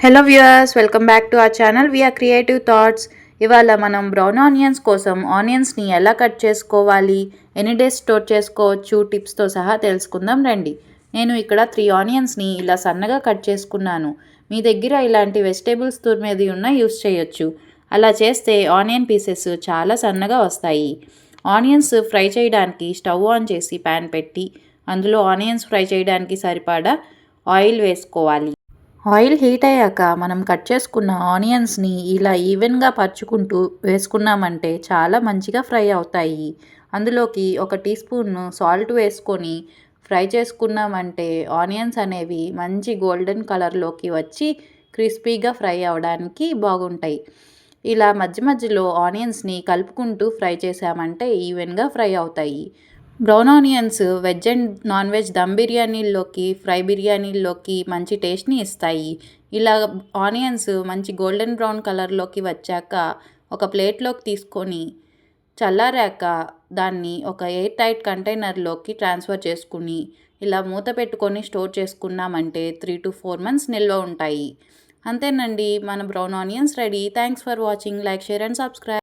Hello viewers, welcome back to our channel VR creative thoughts. ఇవాళ మనం brown onions కోసం ఆనియన్స్ని ఎలా కట్ చేసుకోవాలి, ఎన్ని డేస్ స్టోర్ చేసుకోవచ్చు, టిప్స్తో సహా తెలుసుకుందాం రండి. నేను ఇక్కడ 3 ఆనియన్స్ని ఇలా సన్నగా కట్ చేసుకున్నాను. మీ దగ్గర ఇలాంటి వెజిటేబుల్స్ తురిమేది ఉన్న యూస్ చేయొచ్చు. అలా చేస్తే ఆనియన్ పీసెస్ చాలా సన్నగా వస్తాయి. ఆనియన్స్ ఫ్రై చేయడానికి స్టవ్ ఆన్ చేసి ప్యాన్ పెట్టి అందులో ఆనియన్స్ ఫ్రై చేయడానికి సరిపడా ఆయిల్ వేసుకోవాలి. ఆయిల్ హీట్ అయ్యాక మనం కట్ చేసుకున్న ఆనియన్స్ని ఇలా ఈవెన్గా పరుచుకుంటూ వేసుకున్నామంటే చాలా మంచిగా ఫ్రై అవుతాయి. అందులోకి 1 టీ స్పూన్ సాల్ట్ వేసుకొని ఫ్రై చేసుకున్నామంటే ఆనియన్స్ అనేవి మంచి గోల్డెన్ కలర్లోకి వచ్చి క్రిస్పీగా ఫ్రై అవ్వడానికి బాగుంటాయి. ఇలా మధ్య మధ్యలో ఆనియన్స్ని కలుపుకుంటూ ఫ్రై చేసామంటే ఈవెన్గా ఫ్రై అవుతాయి. Brown onions veg and non veg dum బిర్యానీల్లోకి, ఫ్రై బిర్యానీల్లోకి మంచి టేస్ట్ని ఇస్తాయి. ఇలా ఆనియన్స్ మంచి గోల్డెన్ బ్రౌన్ కలర్లోకి వచ్చాక ఒక ప్లేట్లోకి తీసుకొని చల్లారాక దాన్ని ఒక ఎయిర్ టైట్ కంటైనర్లోకి ట్రాన్స్ఫర్ చేసుకుని ఇలా మూత పెట్టుకొని స్టోర్ చేసుకున్నామంటే 3 to 4 months నిల్వ ఉంటాయి. అంతేనండి, మన brown onions ready. Thanks for watching. Like, share and subscribe.